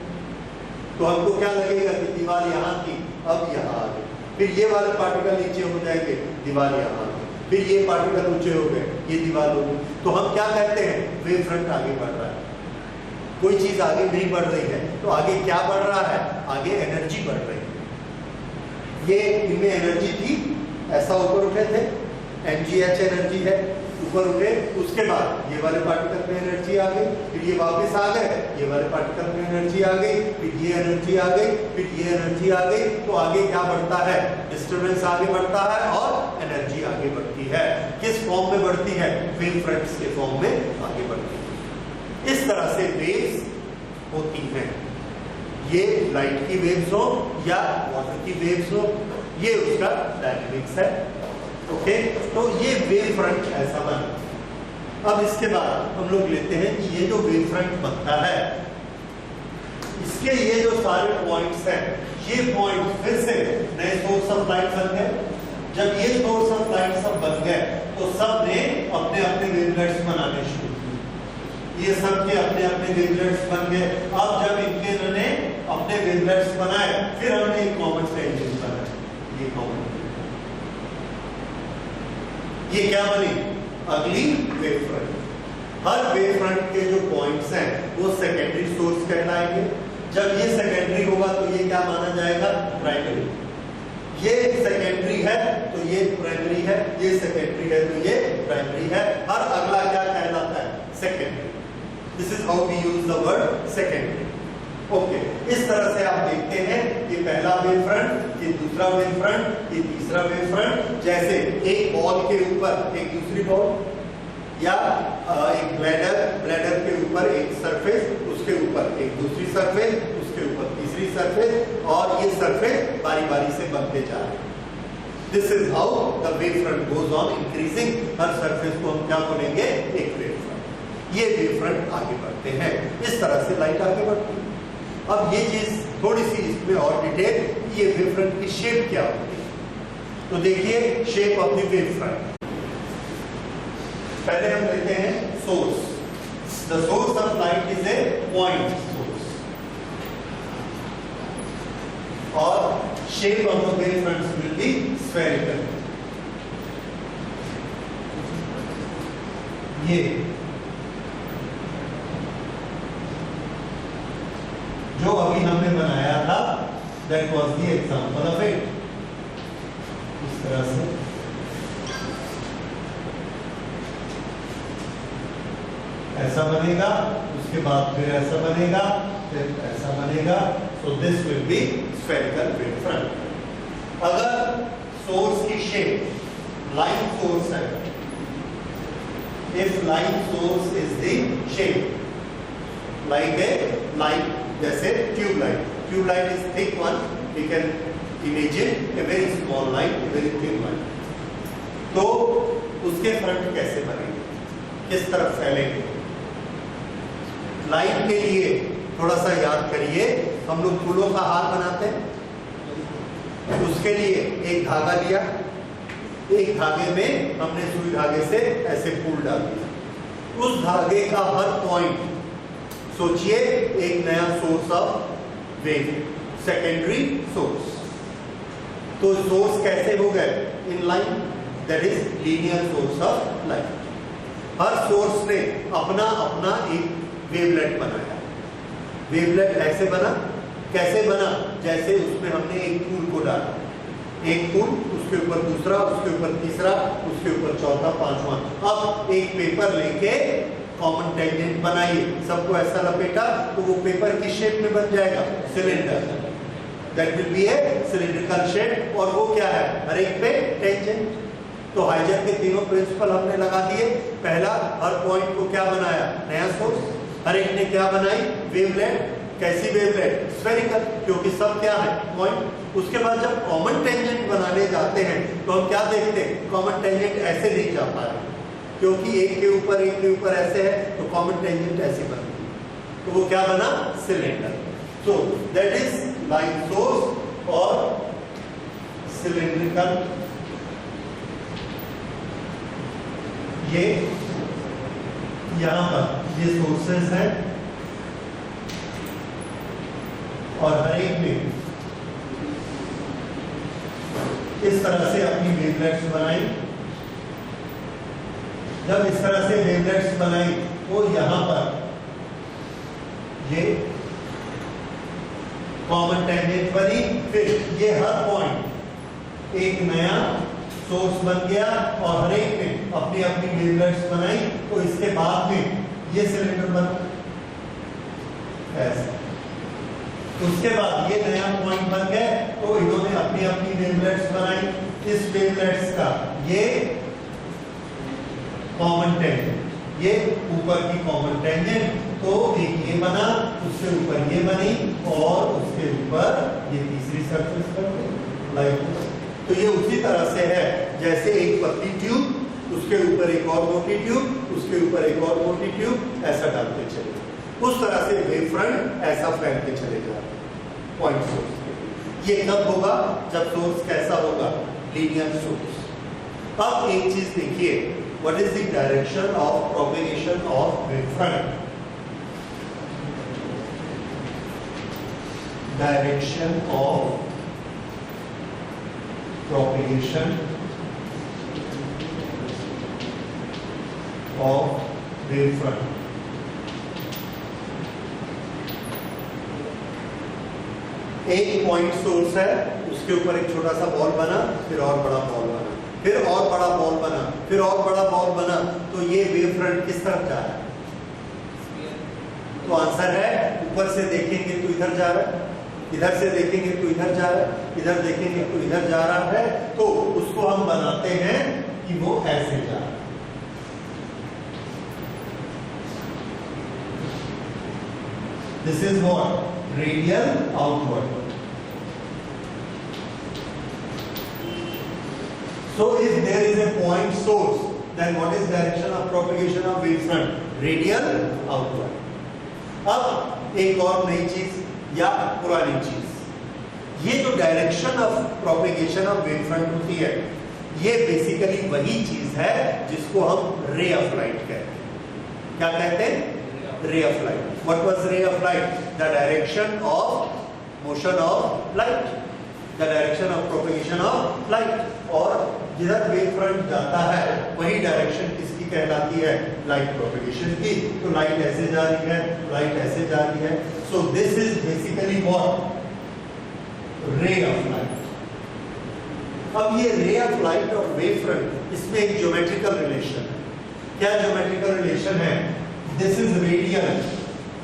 तो हमको क्या लगेगा कि दीवार यहाँ थी, अब यहाँ आ गई, फिर ये वाले पार्टिकल नीचे हो जाएंगे, दीवार यहाँ आ गई, फिर ये पार्टिकल ऊंचे हो गए, ये दीवार हो गई। तो हम क्या कहते हैं, वेव फ्रंट आगे बढ़ रहा है। कोई चीज आगे नहीं बढ़ रही है तो आगे क्या बढ़ रहा है, आगे एनर्जी बढ़ रही है। ये इनमें एनर्जी थी, ऐसा ऊपर उठे थे, mgh एनर्जी है, ऊपर उठे, उसके बाद ये वाले पार्टिकल में एनर्जी आ गई, फिर ये वापस आ गए, ये वाले पार्टिकल में एनर्जी आ गई, फिर ये एनर्जी आ गई, फिर ये एनर्जी आ गई। तो आगे क्या बढ़ता है, डिस्टर्बेंस आगे बढ़ता है और एनर्जी आगे बढ़ती है। किस फॉर्म में बढ़ती है, वेव फ्रंट्स के फॉर्म में आगे बढ़ती है। इस तरह से वेव्स होती हैं। ये लाइट की वेव्स हो या वाटर की वेव्स हो, ये उसका डायनेमिक्स है। ओके, तो ये वेव फ्रंट ऐसा बना। अब इसके बाद हम लोग लेते हैं कि ये जो वेव फ्रंट बनता है, इसके ये जो सारे पॉइंट्स हैं, ये पॉइंट फिर से नए सोर्स ऑफ लाइट बन गए। जब ये सोर्स ऑफ लाइट सब बन गए तो सब ने अपने अपने वेवलेट्स बनाने शुरू किए। ये सब के अपने अपने वेवलेट्स बन गए। अब जब इनके इन्होंने अपने वेवलेट्स बनाए, फिर हमने एक कॉमन स्ट्रेंजेस बनाया। ये कॉमन, ये क्या बनी, अगली वेव फ्रंट। हर वेव फ्रंट के जो पॉइंट्स हैं वो सेकेंडरी सोर्स कहलाएंगे। जब ये सेकेंडरी होगा तो ये क्या माना जाएगा, प्राइमरी। ये सेकेंडरी है तो ये प्राइमरी है, ये सेकेंडरी है तो ये प्राइमरी है। हर अगला क्या कहलाता है, secondary. This is how we use the word secondary. Okay, इस तरह से आप देखते हैं, ये पहला वेव फ्रंट, ये दूसरा वेव फ्रंट, ये तीसरा वेव फ्रंट। जैसे एक बॉल के ऊपर एक दूसरी बॉल, या एक ब्लैडर के ऊपर एक सरफेस, उसके ऊपर एक दूसरी सरफेस, उसके ऊपर तीसरी सरफेस, और ये सरफेस बारी बारी से बनते जा रहे हैं। This is how the wave front goes on increasing. Her surface को हम क्या बोलेंगे, एक वेव फ्रंट। ये वेव फ्रंट आगे बढ़ते हैं, इस तरह से लाइट आगे बढ़ती है। अब ये चीज थोड़ी सी इसमें और डिटेल, ये वेव फ्रंट की शेप क्या होती है। तो देखिए shape of the wave front. पहले हम लेते हैं source. The source of light is a point source, और shape of the wave fronts will be spherical. ये जो अभी हमने बनाया था, that was the example of it. इस तरह से ऐसा बनेगा, उसके बाद फिर ऐसा बनेगा, फिर ऐसा बनेगा। So this will be spherical wave front. अगर सोर्स की शेप लाइन सोर्स है, if line source is the shape like a light, जैसे tube light. Tube light is thick one, we can imagine a very small light, a very thin light. तो उसके front कैसे बनेंगे, किस तरफ फैलेंगे? Light के लिए थोड़ा सा याद करिए, हम लोग फूलों का हार बनाते हैं, उसके लिए एक धागा लिया, एक धागे में हमने सुई धागे से ऐसे फूल डाल दिया, उस धागे का हर पॉइंट सोचिए एक नया source of wave, secondary source. तो सोर्स कैसे हो गए? In line, that is linear source of light. Her source ने अपना अपना एक वेवलेट बनाया। वेवलेट ऐसे बना, कैसे बना? जैसे उसमें हमने एक फूल को डाला, एक फूल, उसके ऊपर दूसरा, उसके ऊपर तीसरा, उसके ऊपर चौथा, पांचवा। अब एक पेपर लेके कॉमन टेंजेंट बनाइए, सबको ऐसा लपेटा तो वो पेपर की शेप में बन जाएगा cylinder, that will B A cylindrical shape. और वो क्या है? हर एक पे टेंजेंट। तो हाइजर के तीनों प्रिंसिपल हमने लगा दिए। पहला, हर पॉइंट को क्या बनाया? नया सोर्स। हर एक ने क्या बनाई? वेवलेट। कैसी वेवलेट? स्फेरिकल, क्योंकि सब क्या है? पॉइंट। उसके बाद जब कॉमन टेंजेंट बनाने जाते हैं तो हम क्या देखते हैं? कॉमन टेंजेंट ऐसे नहीं जा पा रहे, क्योंकि एक के ऊपर ऐसे है, तो कॉमन टेंजेंट ऐसे बनती है, तो वो क्या बना? Cylinder. So that is light source और सिलिंड्रिकल। ये यहां पर ये सोर्सेस है और हर एक में इस तरह से अपनी वेवलेट्स बनाई। जब इस तरह से वेवलेट्स बनाई तो यहां पर ये कॉमन टेंजेंट बनी, फिर ये हर पॉइंट एक नया सोर्स बन गया और हर एक ने अपनी अपनी वेवलेट्स बनाई। तो इसके बाद में ये सिलेंडर बना ऐसा। उसके बाद ये नया पॉइंट बन गए तो इन्होंने अपनी अपनी वेवलेट्स बनाई। इस वेवलेट्स का ये कॉमन टेंजेंट, ये ऊपर की कॉमन टेंजेंट, तो एक ये बना, उससे ऊपर ये बनी और उसके ऊपर ये तीसरी सरफेस पर लाइट। तो ये उसी तरह से है जैसे एक पतली ट्यूब, उसके ऊपर एक और मोटी ट्यूब, उसके ऊपर एक और मोटी ट्यूब, ऐसा डालते चले। उस तरह से वेव फ्रंट ऐसा फैलते चले जा रहे पॉइंट सोर्स। ये कब होगा? जब सोर्स कैसा होगा? Linear source. अब एक चीज देखिए, what is the direction of propagation of wave front? Direction of propagation of wave front. एक पॉइंट सोर्स है, उसके ऊपर एक छोटा सा बॉल बना, फिर और बड़ा बॉल बना, फिर और बड़ा बॉल बना, फिर और बड़ा बॉल बना। तो ये वेव फ्रंट किस तरफ जा रहा है? तो आंसर है, ऊपर से देखेंगे तो इधर जा रहा है, इधर से देखेंगे तो इधर जा रहा है, इधर देखेंगे तो इधर जा रहा है। तो उसको हम बनाते हैं कि वो ऐसे जा रहा है। This is what? Radial outward. So if there is a point source, then what is direction of propagation of wave front? Radial outward. अब एक और नई चीज या पुरानी चीज, ये जो direction of propagation of wave front होती है, ये बेसिकली वही चीज है जिसको हम रे ऑफ लाइट कहते हैं। क्या कहते हैं? Ray of light. What was ray of light? The direction of motion of light, the direction of propagation of light. और जिधर वेव फ्रंट जाता है वही डायरेक्शन किसकी कहलाती है? लाइट प्रोपेगेशन की। तो लाइट ऐसे जा रही है, लाइट ऐसे जा रही है। So this is basically what? Ray of light. अब ये रे ऑफ लाइट और वेव फ्रंट, इसमें एक ज्योमेट्रिकल रिलेशन है। क्या ज्योमेट्रिकल रिलेशन है? दिस इज रेडियल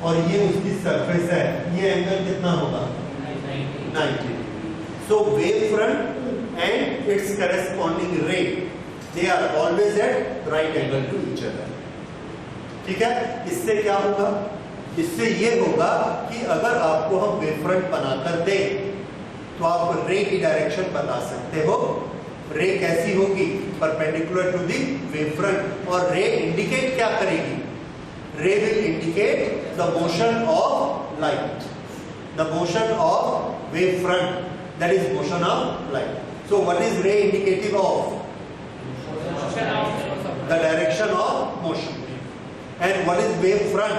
और ये उसकी सरफेस है, ये एंगल कितना होगा? 90। So wave front and its corresponding ray, they are always at right angle to each other. ठीक है? इससे क्या होगा? इससे ये होगा कि अगर आपको हम वेव फ्रंट बनाकर दें तो आप रे की डायरेक्शन बता सकते हो। रे कैसी होगी? Perpendicular to the wave front. और रे इंडिकेट क्या करेगी? Ray will indicate the motion of light, the motion of wave front, that is motion of light. So what is ray indicative of? The direction of motion. And what is wave front?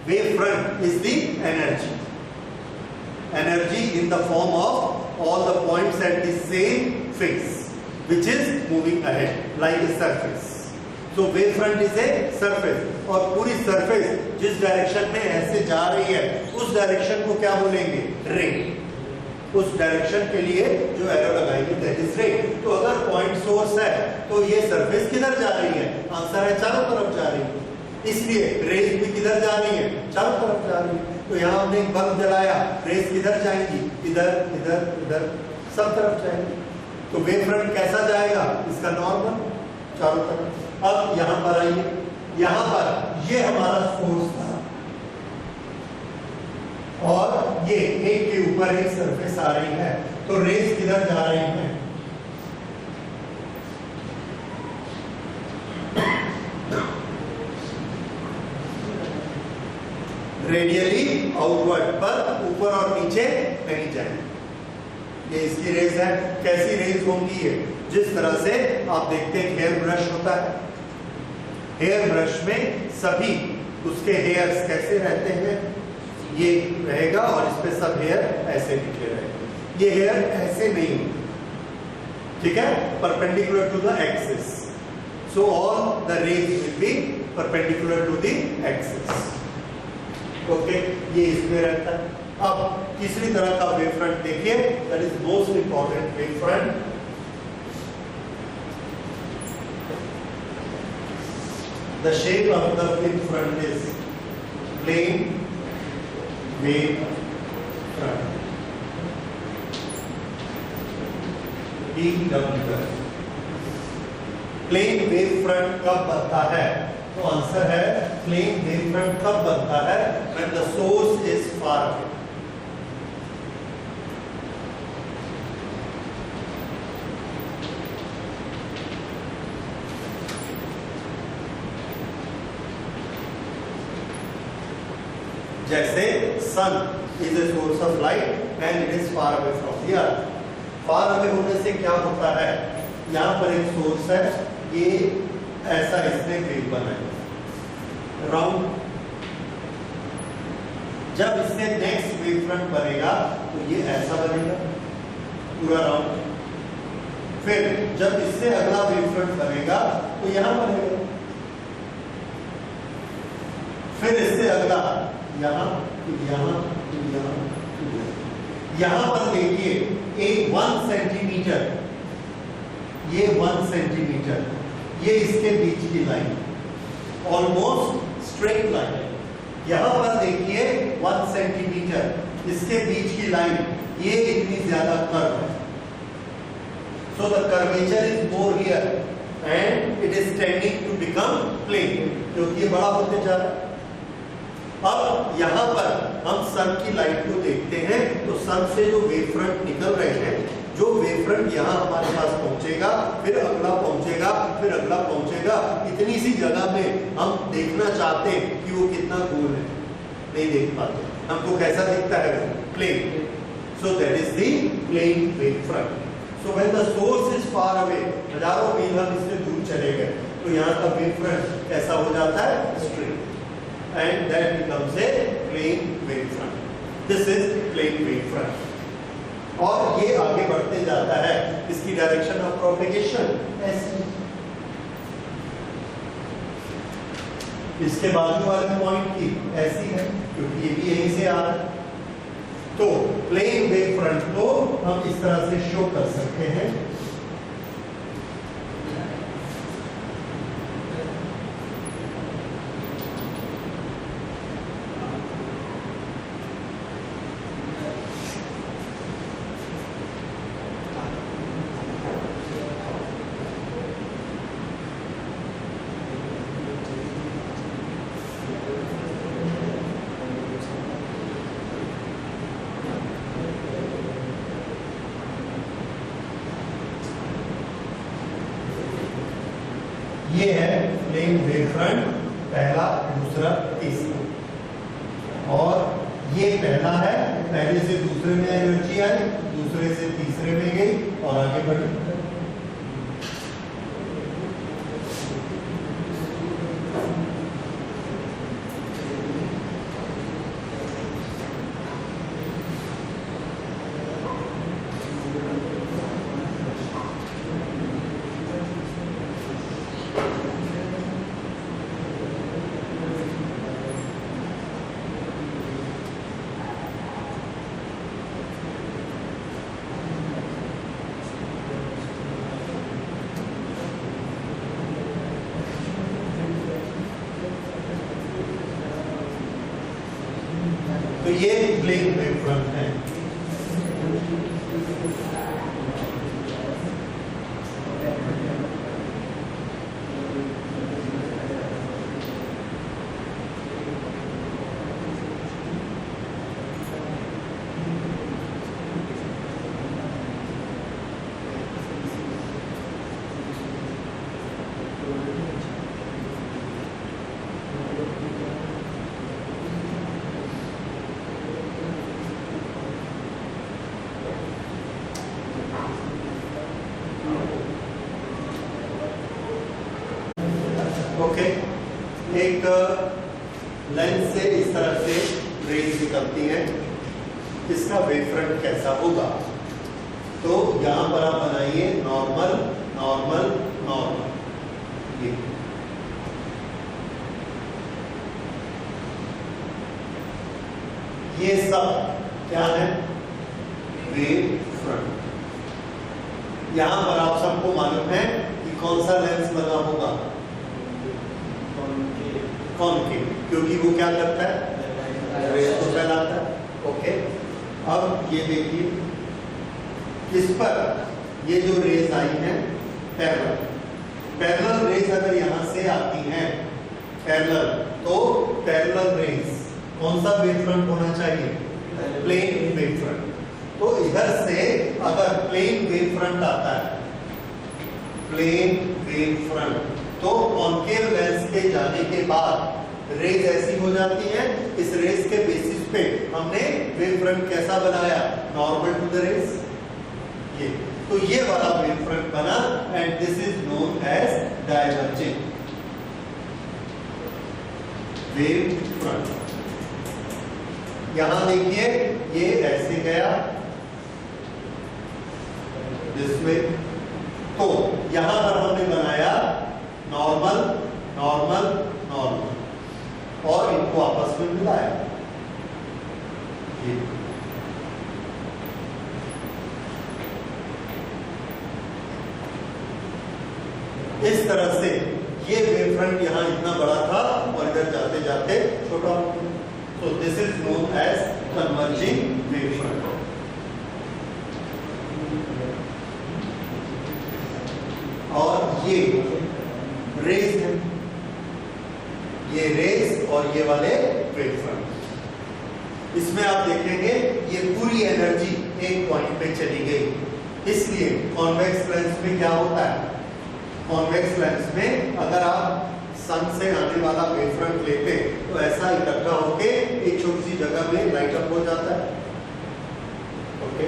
Wave front is the energy. Energy in the form of all the points at the same phase, which is moving ahead like a surface. So wave front is a surface. और पूरी surface जिस direction में ऐसे जा रही है उस direction को क्या बोलेंगे? ray. उस डायरेक्शन के लिए जो एरो लगाएंगे दैट इज रे। तो अगर पॉइंट सोर्स है तो ये सरफेस किधर जा रही है? आंसर है चारों तरफ जा रही है। इसलिए रेज भी किधर जा रही है? चारों तरफ जा रही है। तो यहाँ हमने एक बल्ब जलाया, रेज किधर जाएंगी? इधर इधर इधर सब तरफ जाएंगी। तो वेव फ्रंट कैसा जाएगा? इसका नॉर्मल चारों तरफ। अब यहाँ पर आइए, यहाँ पर ये हमारा सोर्स था और ये एक के ऊपर एक सरफेस आ रही है, तो रेज किधर जा रही है? रेडियली आउटवर्ड, पर ऊपर और नीचे नहीं जाएंगे। ये इसकी रेज है। कैसी रेज होंगी ये? जिस तरह से आप देखते हैं हेयर ब्रश होता है, हेयर ब्रश में सभी उसके हेयर्स कैसे रहते हैं? ये रहेगा और इस पे सब हेयर ऐसे निकले रहेंगे। ये हेयर ऐसे नहीं होंगे, ठीक है? Perpendicular to the axis. So all the rays will be perpendicular to the axis. Okay, ये इसमें रहता है। अब तीसरी तरह का वेव फ्रंट देखिए, that is most important wave front. The shape of the wave front is plane wave front, PWF। Plane wave front कब बनता है? तो आंसर है प्लेन वेव फ्रंट कब बनता है? when the source is far away। जैसे sun is a source of light and it is far away from the earth. Far away होने से क्या होता है? यहाँ पर एक सोर्स है, ये ऐसा इसने वेव बनाया राउंड। जब इससे नेक्स्ट वेव फ्रंट बनेगा तो ये ऐसा बनेगा पूरा राउंड। फिर जब इससे अगला वेव फ्रंट बनेगा तो यहाँ बनेगा। फिर इससे अगला यहाँ यहाँ यहाँ यहाँ पर देखिए एक 1 सेंटीमीटर, ये 1 सेंटीमीटर, ये इसके बीच की लाइन ऑलमोस्ट स्ट्रेट लाइन। यहाँ पर देखिए 1 सेंटीमीटर, इसके बीच की लाइन ये इतनी ज्यादा कर्व है। So the curvature is more here and it is tending to become plane, क्योंकि ये बड़ा होते जा रहा है। अब यहाँ पर हम सन की लाइट को देखते हैं, तो सन से जो वेव फ्रंट निकल रहे हैं, जो वेव फ्रंट यहाँ हमारे पास पहुंचेगा, फिर अगला पहुंचेगा, फिर अगला पहुंचेगा। इतनी सी जगह में हम देखना चाहते हैं कि वो कितना गोल है, नहीं देख पाते। हमको कैसा दिखता है? Plane. So that is the plane wave front. So when the source is far away, हजारों मील हम इससे दूर चले गए, तो यहाँ का वेव फ्रंट कैसा हो जाता है? Straight, and that becomes a plane wave front. This is plane wave front. और ये आगे बढ़ते जाता है, इसकी डायरेक्शन ऑफ प्रोपेगेशन ऐसी। इसके बाजू वाले पॉइंट की ऐसी है, क्योंकि ये भी यहीं से आ रहा है। तो प्लेन वेव फ्रंट को हम इस तरह से शो कर सकते हैं। प्लेन वेव फ्रंट, पहला, दूसरा, तीसरा। और ये पहला है, पहले से दूसरे में एनर्जी आई, दूसरे से तीसरे में गई और आगे बढ़ी। तो ये प्लेन वेव फ्रंट है। ओके, एक लेंस से इस तरह से रेज निकलती है, इसका वेव फ्रंट कैसा होगा? तो यहां पर आप बनाइए नॉर्मल नॉर्मल नॉर्मल। ये सब क्या है? Wave front. यहां पर आप सबको मालूम है कि कौन सा लेंस लगा होगा? कॉनकेव, क्योंकि वो क्या करता है? रेज को फैलाता है। ओके, अब ये देखिए, इस पर ये जो रेज आई है पैरेलल, पैरेलल रेज अगर यहां से आती है पैरेलल, तो पैरेलल रेज कौन सा वेव फ्रंट होना चाहिए? Plane wave front. तो इधर से अगर प्लेन वेव फ्रंट आता है, प्लेन वेव फ्रंट, तो कॉनकेव लेंस के जाने के बाद रेज ऐसी हो जाती है, इस रेज के बेसिस पे हमने वेव फ्रंट कैसा बनाया? Normal to the rays. ये तो ये वाला वेव फ्रंट बना and this is known as diverging wave front. यहां देखिए, ये ऐसे गया जिसमें, तो यहां पर हमने बनाया नॉर्मल नॉर्मल नॉर्मल और इनको आपस में मिलाया। इस तरह से ये वेव फ्रंट यहां इतना बड़ा था और इधर जाते जाते छोटा हो गया। So this is known as converging wave front. और ये रेज है, ये रेज और ये वाले वेव फ्रंट। इसमें आप देखेंगे ये पूरी एनर्जी एक पॉइंट पे चली गई। इसलिए कॉन्वेक्स लेंस में क्या होता है? कॉन्वेक्स लेंस में अगर आप सन से आने वाला वेव फ्रंट लेते तो ऐसा इकट्ठा होके एक छोटी सी जगह में लाइट अप हो जाता है। Okay,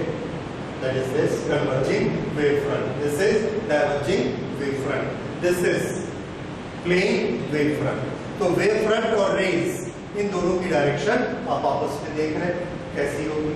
that is this converging wave front, this is diverging wave front, this is plane wave front. तो वेव फ्रंट और रेज इन दोनों की डायरेक्शन आप आपस में देख रहे हैं कैसी होगी।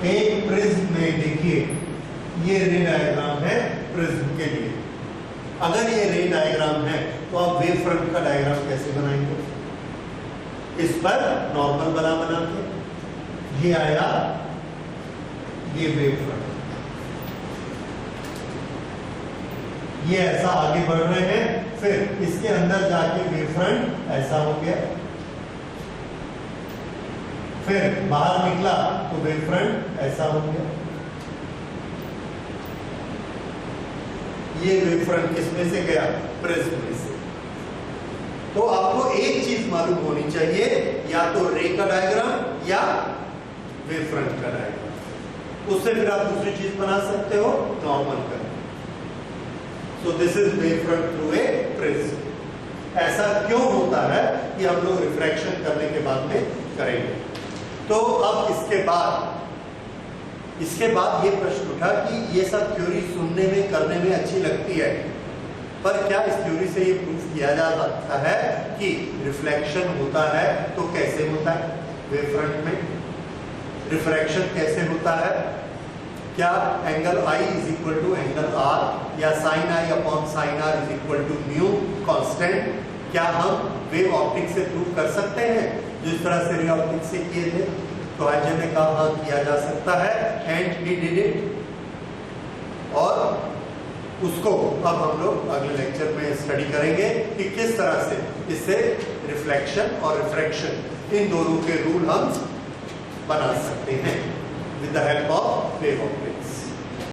एक प्रिज्म में देखिए, ये रे डायग्राम है प्रिज्म के लिए। अगर ये रे डायग्राम है तो आप वेव फ्रंट का डायग्राम कैसे बनाएंगे? इस पर नॉर्मल बना के ये आया, ये वेव फ्रंट, ये ऐसा आगे बढ़ रहे हैं, फिर इसके अंदर जाके वेव फ्रंट ऐसा हो गया, फिर बाहर निकला तो वेव फ्रंट ऐसा हो गया। ये वेव फ्रंट किसमें से गया? प्रिज्म में से। तो आपको एक चीज मालूम होनी चाहिए, या तो रे का डायग्राम या वेव फ्रंट का डायग्राम, उससे फिर आप दूसरी चीज बना सकते हो नॉर्मल का। So this is wave front through a prism. ऐसा क्यों होता है कि हम लोग रिफ्रैक्शन करने के बाद में करेंगे। तो अब इसके बाद ये प्रश्न उठा कि ये सब थ्योरी सुनने में करने में अच्छी लगती है, पर क्या इस थ्योरी से ये प्रूफ किया जा सकता है कि रिफ्लेक्शन होता है तो कैसे होता है वेव फ्रंट में, रिफ्रैक्शन कैसे होता है, क्या angle I is equal to angle R या sine I upon sine R is equal to mu constant, क्या हम वेव ऑप्टिक्स से प्रूव कर सकते हैं जिस तरह से रे ऑप्टिक्स से किए थे। तो अजय ने कहा हाँ किया जा सकता है, एंड ही डिड इट। और उसको अब हम लोग अगले लेक्चर में स्टडी करेंगे कि किस तरह से इससे रिफ्लेक्शन और रिफ्रैक्शन इन दोनों के रूल हम बना सकते हैं with the help of wave optics.